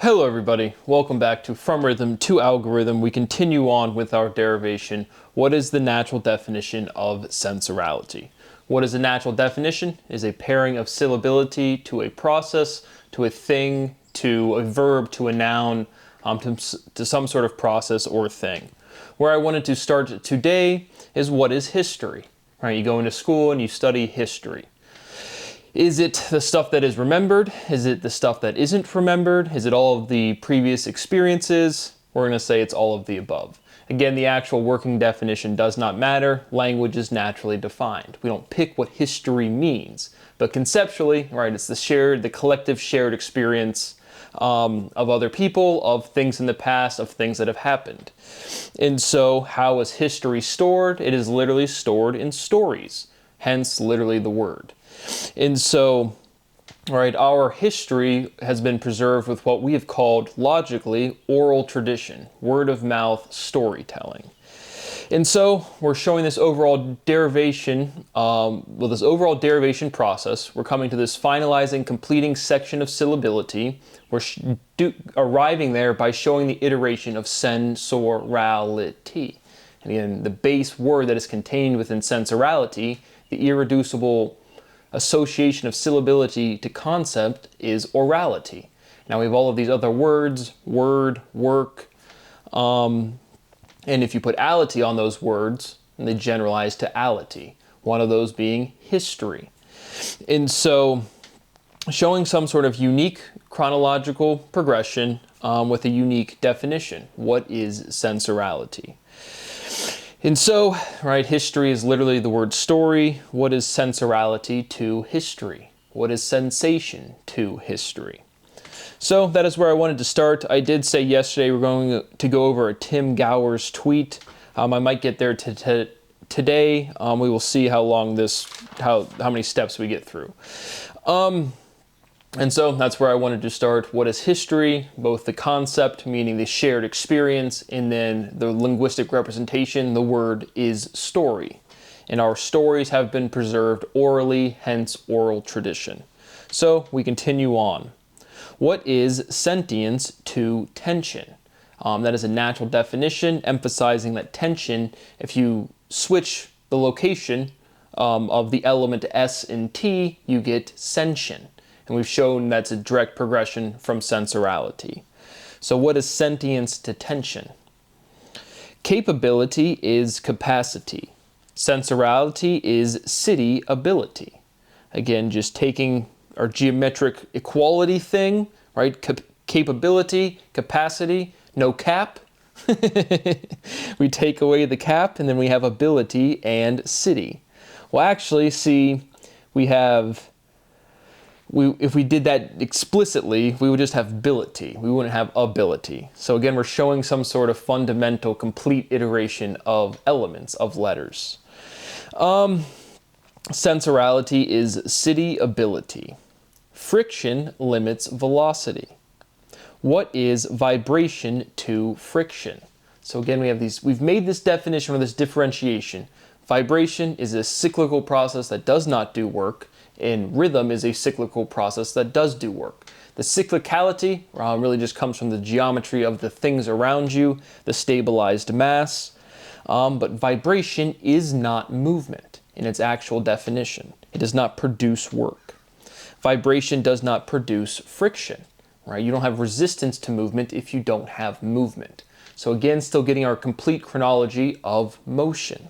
Hello everybody, welcome back to From Rhythm to Algorithm. We continue on with our derivation. What is the natural definition of sensorality? What is a natural definition? It is a pairing of syllability to a process, to a thing, to a verb, to a noun, to some sort of process or thing. Where I wanted to start today is what is history? Right, you go into school and you study history. Is it the stuff that is remembered? Is it the stuff that isn't remembered? Is it all of the previous experiences? We're going to say it's all of the above. Again, the actual working definition does not matter. Language is naturally defined. We don't pick what history means, but conceptually, right, it's the collective shared experience of other people, of things in the past, of things that have happened. And so, how is history stored? It is literally stored in stories, hence literally the word. And so, right, our history has been preserved with what we have called, logically, oral tradition, word of mouth storytelling. And so, we're showing this overall derivation, this overall derivation process. We're coming to this finalizing, completing section of syllability. We're arriving there by showing the iteration of sensorality. And again, the base word that is contained within sensorality, the irreducible association of syllability to concept, is orality. Now we have all of these other words, word, work, and if you put ality on those words, they generalize to ality, one of those being history. And so showing some sort of unique chronological progression with a unique definition. What is sensorality? And so, right, history is literally the word story. What is sensorality to history? What is sensation to history? So that is where I wanted to start. I did say yesterday we're going to go over a Tim Gower's tweet. I might get there today. We will see how long how many steps we get through. And so that's where I wanted to start. What is history? Both the concept, meaning the shared experience, and then the linguistic representation, the word is story. And our stories have been preserved orally, hence oral tradition. So we continue on. What is sentience to tension? That is a natural definition, emphasizing that tension, if you switch the location of the element S and T, you get sensation. And we've shown that's a direct progression from sensorality. So what is sentience to tension? Capability is capacity. Sensorality is city ability. Again, just taking our geometric equality thing, right? Capability, capacity, no cap. We take away the cap and then we have ability and city. Well, actually, see, if we did that explicitly, we would just have ability. We wouldn't have ability. So again, we're showing some sort of fundamental, complete iteration of elements, of letters. Sensorality is city ability. Friction limits velocity. What is vibration to friction? So again, we've made this definition or this differentiation. Vibration is a cyclical process that does not do work, and rhythm is a cyclical process that does do work. The cyclicality really just comes from the geometry of the things around you, the stabilized mass, but vibration is not movement in its actual definition. It does not produce work. Vibration does not produce friction, right? You don't have resistance to movement if you don't have movement. So again, still getting our complete chronology of motion.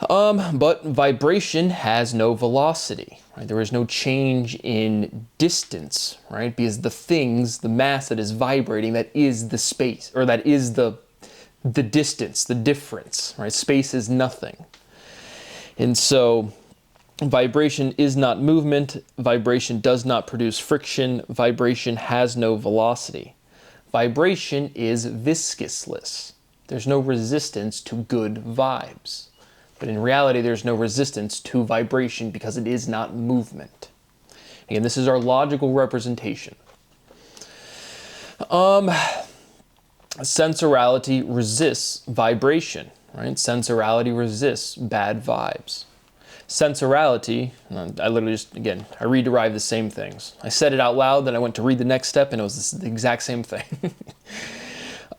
But vibration has no velocity, right? There is no change in distance, right? Because the mass that is vibrating, that is the space, or that is the distance, the difference, right? Space is nothing. And so vibration is not movement. Vibration does not produce friction. Vibration has no velocity. Vibration is viscousness. There's no resistance to good vibes. But in reality, there's no resistance to vibration because it is not movement. Again, this is our logical representation. Sensorality resists vibration, right? Sensorality resists bad vibes. Sensorality, I literally just, again, I re-derived the same things. I said it out loud, then I went to read the next step, and it was the exact same thing.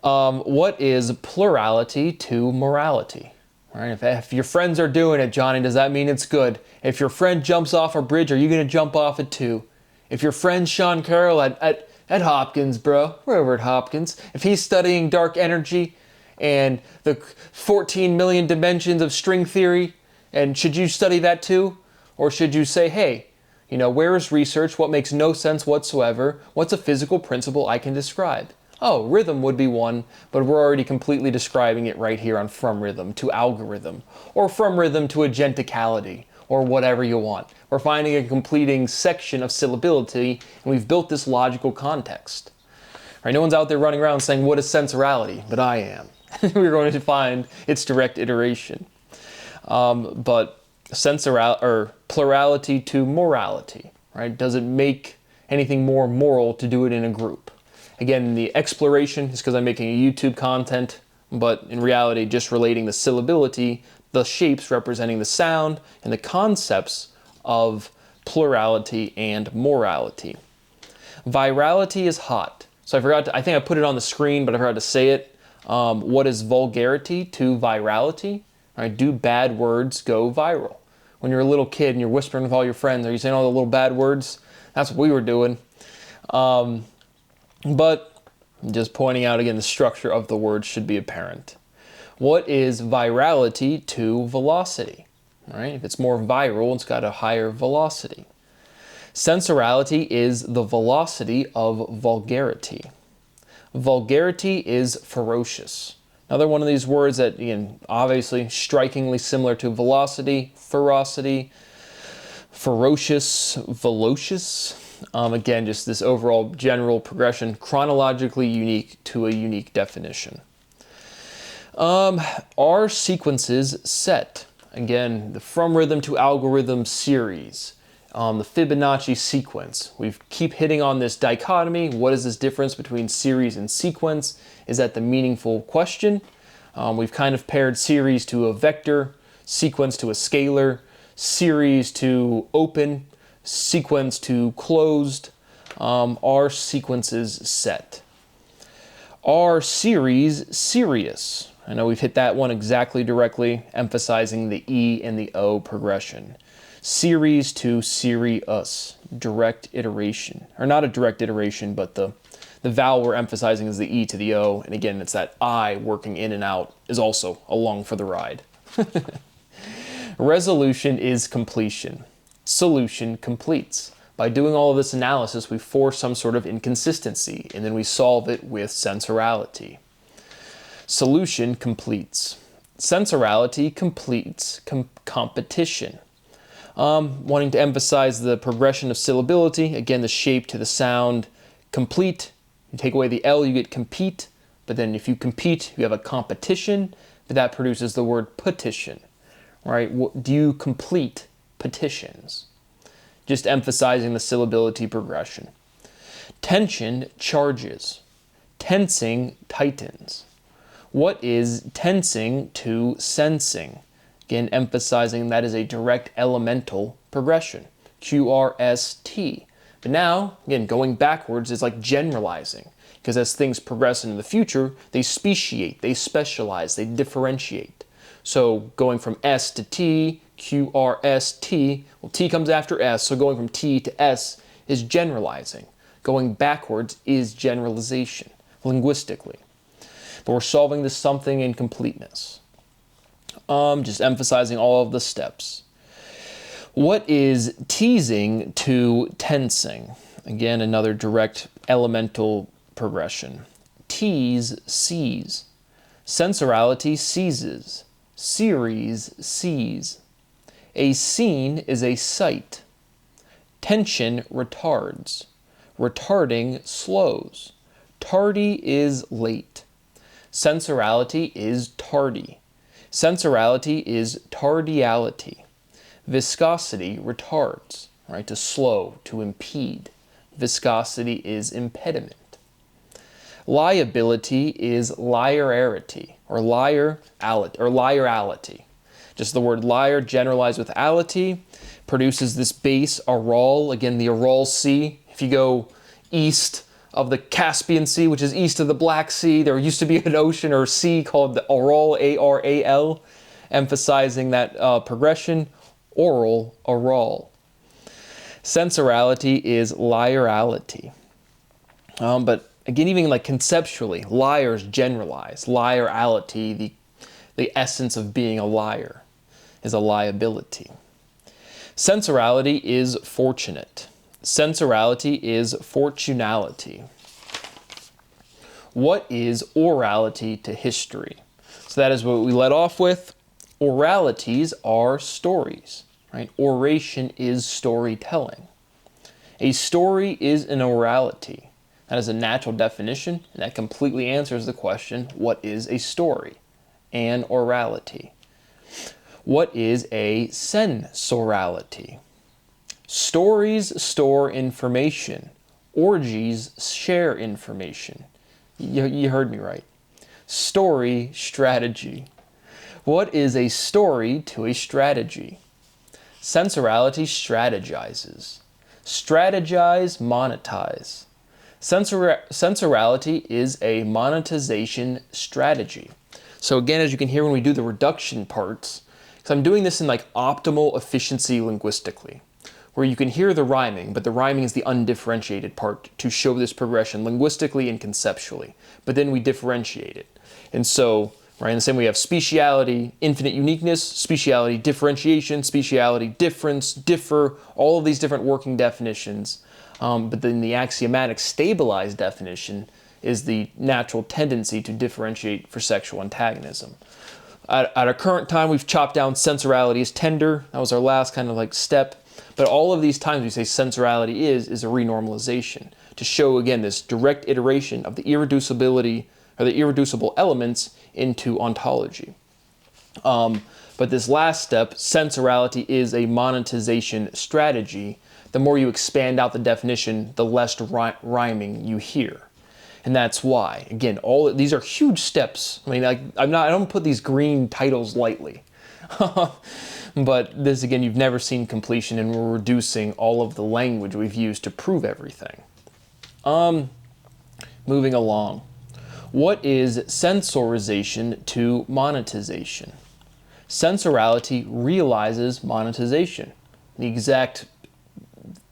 What is plurality to morality? All right, if your friends are doing it, Johnny, does that mean it's good? If your friend jumps off a bridge, are you going to jump off it too? If your friend Sean Carroll at Hopkins, bro, we're over at Hopkins, if he's studying dark energy and the 14 million dimensions of string theory, and should you study that too? Or should you say, hey, you know, where is research? What makes no sense whatsoever? What's a physical principle I can describe? Oh, rhythm would be one, but we're already completely describing it right here on from rhythm to algorithm, or from rhythm to agenticality, or whatever you want. We're finding a completing section of syllability, and we've built this logical context. Right? No one's out there running around saying, what is sensorality? But I am. We're going to find its direct iteration. But plurality to morality, right? Does it make anything more moral to do it in a group? Again, the exploration is because I'm making a YouTube content, but in reality, just relating the syllability, the shapes representing the sound, and the concepts of plurality and morality. Virality is hot. So I think I put it on the screen, but I forgot to say it. What is vulgarity to virality? Right, do bad words go viral? When you're a little kid and you're whispering with all your friends, are you saying all the little bad words? That's what we were doing. But just pointing out again, the structure of the word should be apparent. What is virality to velocity? Right, if it's more viral, it's got a higher velocity. Sensorality is the velocity of vulgarity. Vulgarity is ferocious. Another one of these words that, again, obviously strikingly similar to velocity, ferocity, ferocious, velocious. Again, just this overall general progression, chronologically unique to a unique definition. Are sequences set? Again, the from rhythm to algorithm series. The Fibonacci sequence. We keep hitting on this dichotomy. What is this difference between series and sequence? Is that the meaningful question? We've kind of paired series to a vector, sequence to a scalar, series to open, sequence to closed. Are sequences set? Are series serious? I know we've hit that one exactly directly, emphasizing the E and the O progression. Series to serious, direct iteration. Or not a direct iteration, but the vowel we're emphasizing is the E to the O. And again, it's that I working in and out is also along for the ride. Resolution is completion. Solution completes. By doing all of this analysis, we force some sort of inconsistency, and then we solve it with sensorality. Solution completes. Sensorality completes competition. Wanting to emphasize the progression of syllability, again, the shape to the sound. Complete, you take away the L, you get compete, but then if you compete, you have a competition, but that produces the word petition, right? Do you complete petitions? Just emphasizing the syllability progression. Tension charges. Tensing tightens. What is tensing to sensing? Again, emphasizing that is a direct elemental progression. QRST. But now, again, going backwards is like generalizing, because as things progress into the future, they speciate, they specialize, they differentiate. So going from S to T, QRST, well, T comes after S, so going from T to S is generalizing. Going backwards is generalization, linguistically. But we're solving this something in completeness. Just emphasizing all of the steps. What is teasing to tensing? Again, another direct elemental progression. Tease sees. Sensorality seizes. Series sees. A scene is a sight. Tension retards. Retarding slows. Tardy is late. Sensorality is tardy. Sensorality is tardiality. Viscosity retards, right? To slow, to impede. Viscosity is impediment. Liability is liararity, or liarality. Just the word liar generalized with ality produces this base Aral. Again, the Aral Sea. If you go east of the Caspian Sea, which is east of the Black Sea, there used to be an ocean or sea called the Aral, A-R-A-L, emphasizing that progression. Oral, Aral. Sensorality is liarality. But again, even like conceptually, liars generalize. Liarality, the essence of being a liar, is a liability. Sensorality is fortunate. Sensorality is fortunality. What is orality to history? So that is what we led off with. Oralities are stories, right? Oration is storytelling. A story is an orality. That is a natural definition, and that completely answers the question, what is a story? An orality. What is a sensorality? Stories store information. Orgies share information. You heard me right. Story, strategy. What is a story to a strategy? Sensorality strategizes. Strategize, monetize. Sensorality is a monetization strategy. So again, as you can hear when we do the reduction parts, because I'm doing this in like optimal efficiency linguistically, where you can hear the rhyming, but the rhyming is the undifferentiated part to show this progression linguistically and conceptually. But then we differentiate it. And so, right, in the same way we have speciality, infinite uniqueness, speciality, differentiation, speciality, difference, differ, all of these different working definitions. But then the axiomatic stabilized definition is the natural tendency to differentiate for sexual antagonism. At our current time, we've chopped down sensorality as tender. That was our last kind of like step. But all of these times we say sensorality is a renormalization to show, again, this direct iteration of the irreducibility or the irreducible elements into ontology. But this last step, sensorality is a monetization strategy. The more you expand out the definition, the less rhyming you hear. And that's why, again, these are huge steps. I mean, I don't put these green titles lightly. But this, again, you've never seen completion, and we're reducing all of the language we've used to prove everything. Moving along. What is sensorization to monetization? Sensorality realizes monetization. The exact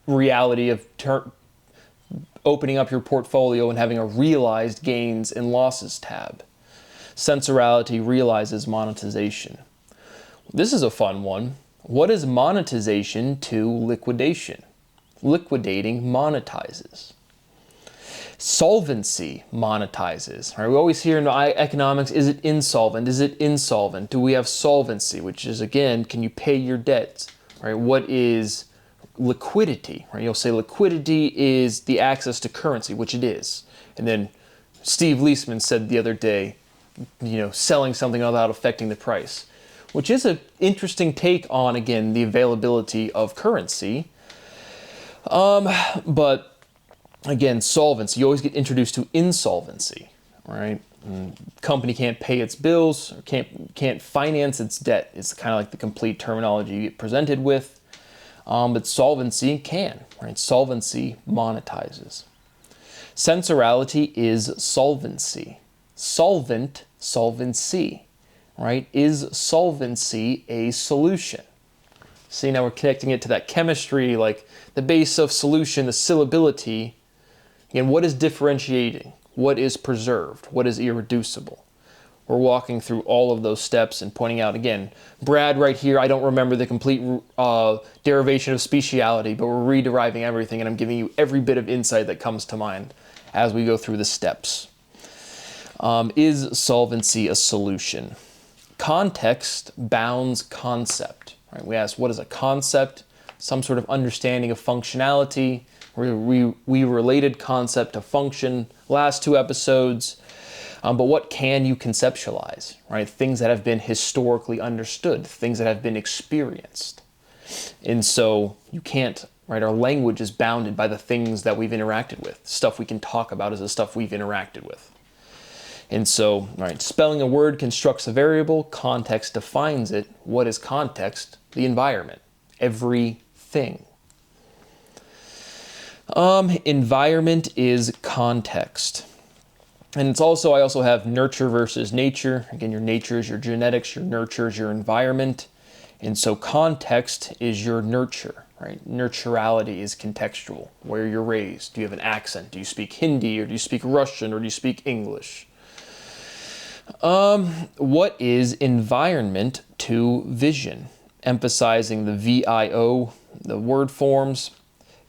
reality of opening up your portfolio and having a realized gains and losses tab. Sensorality realizes monetization. This is a fun one. What is monetization to liquidation? Liquidating monetizes. Solvency monetizes. Right? We always hear in economics, is it insolvent? Is it insolvent? Do we have solvency? Which is, again, can you pay your debts? Right? What is liquidity? Right? You'll say liquidity is the access to currency, which it is. And then Steve Leisman said the other day, selling something without affecting the price, which is an interesting take on, again, the availability of currency. But again, solvency, you always get introduced to insolvency, right? Company can't pay its bills, or can't finance its debt. It's kind of like the complete terminology you get presented with. But solvency can, right? Solvency monetizes. Sensorality is solvency. Solvent, solvency, right? Is solvency a solution? See, now we're connecting it to that chemistry, like the base of solution, the syllability. Again, what is differentiating? What is preserved? What is irreducible? We're walking through all of those steps and pointing out, again, Brad right here, I don't remember the complete derivation of speciality, but we're rederiving everything, and I'm giving you every bit of insight that comes to mind as we go through the steps. Is solvency a solution? Context bounds concept. Right? We ask, what is a concept? Some sort of understanding of functionality. We related concept to function last two episodes. But what can you conceptualize? Right? Things that have been historically understood, things that have been experienced. And so you can't, right? Our language is bounded by the things that we've interacted with. Stuff we can talk about is the stuff we've interacted with. And so, right, spelling a word constructs a variable, context defines it. What is context? The environment, everything. Environment is context. And it's also, I also have nurture versus nature. Again, your nature is your genetics, your nurture is your environment. And so context is your nurture, right? Nurturality is contextual, where you're raised. Do you have an accent? Do you speak Hindi, or do you speak Russian, or do you speak English? What is environment to vision? Emphasizing the VIO, the word forms.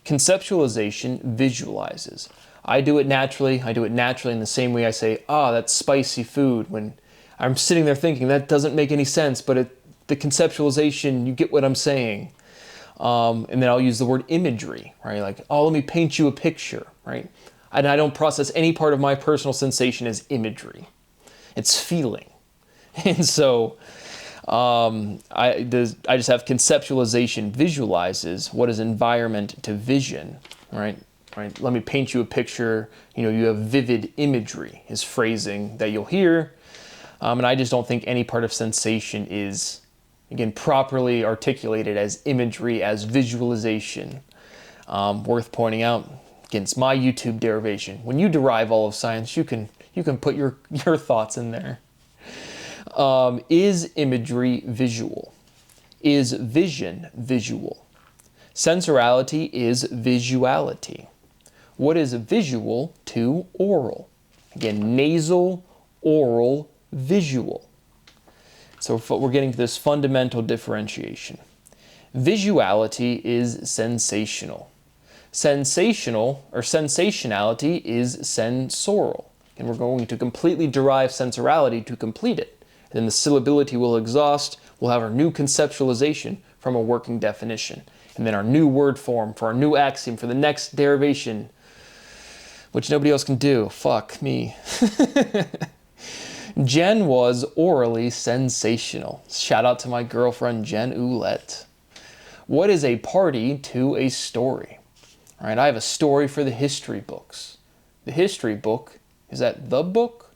Conceptualization visualizes. I do it naturally in the same way I say, that's spicy food, when I'm sitting there thinking that doesn't make any sense, but the conceptualization, you get what I'm saying. And then I'll use the word imagery, right? Like, let me paint you a picture, right? And I don't process any part of my personal sensation as imagery. It's feeling. And so I just have conceptualization visualizes. What is environment to vision, right? Right. Let me paint you a picture. You have vivid imagery is phrasing that you'll hear. And I just don't think any part of sensation is, again, properly articulated as imagery, as visualization. Worth pointing out, again, it's my YouTube derivation. When you derive all of science, you can put your thoughts in there. Is imagery visual? Is vision visual? Sensorality is visuality. What is visual to oral? Again, nasal, oral, visual. So we're getting to this fundamental differentiation. Visuality is sensational. Sensational, or sensationality, is sensorial. And we're going to completely derive sensorality to complete it. And then the syllability will exhaust. We'll have our new conceptualization from a working definition. And then our new word form for our new axiom for the next derivation, which nobody else can do. Fuck me. Jen was orally sensational. Shout out to my girlfriend, Jen Ouellette. What is a party to a story? All right, I have a story for the history books. The history book, is that the book?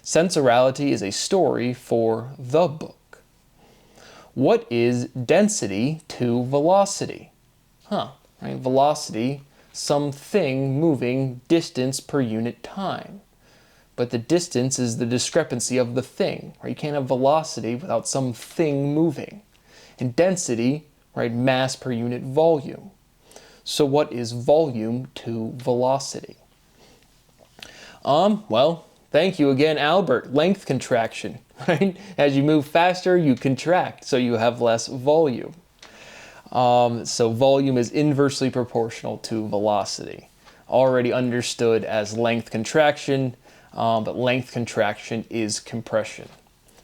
Sensorality is a story for the book. What is density to velocity? Right, velocity, something moving distance per unit time. But the distance is the discrepancy of the thing, right? You can't have velocity without something moving. And density, right, mass per unit volume. So what is volume to velocity? Well, thank you again, Albert. Length contraction, right? As you move faster, you contract, so you have less volume. So volume is inversely proportional to velocity. Already understood as length contraction, but length contraction is compression.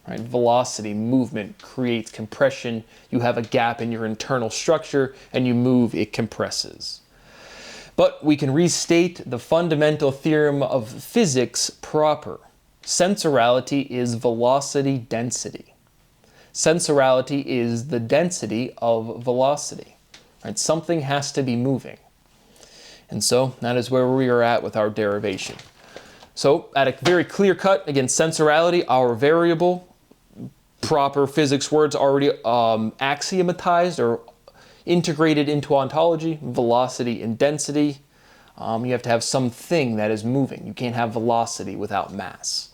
Right? Velocity, movement, creates compression. You have a gap in your internal structure, and you move, it compresses. But we can restate the fundamental theorem of physics proper. Sensorality is velocity density. Sensorality is the density of velocity. Right? Something has to be moving. And so that is where we are at with our derivation. So at a very clear cut, again, sensorality, our variable, proper physics words already axiomatized or integrated into ontology, velocity and density. You have to have something that is moving. You can't have velocity without mass.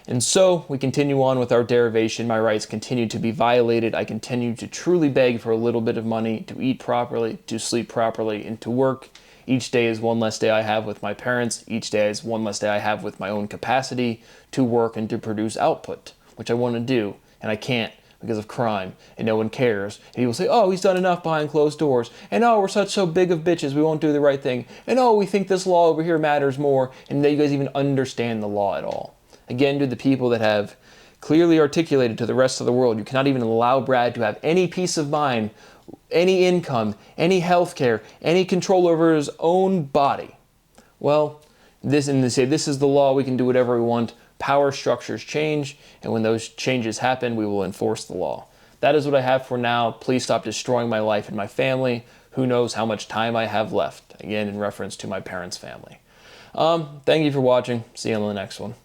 And so we continue on with our derivation. My rights continue to be violated. I continue to truly beg for a little bit of money to eat properly, to sleep properly, and to work. Each day is one less day I have with my parents. Each day is one less day I have with my own capacity to work and to produce output, which I want to do, and I can't because of crime, and no one cares. And people say, oh, he's done enough behind closed doors, and oh, we're so big of bitches, we won't do the right thing, and oh, we think this law over here matters more, and that you guys even understand the law at all. Again, to the people that have clearly articulated to the rest of the world, you cannot even allow Brad to have any peace of mind, any income, any health care, any control over his own body. Well, they say this is the law, we can do whatever we want. Power structures change, and when those changes happen, we will enforce the law. That is what I have for now. Please stop destroying my life and my family. Who knows how much time I have left? Again, in reference to my parents' family. Thank you for watching. See you on the next one.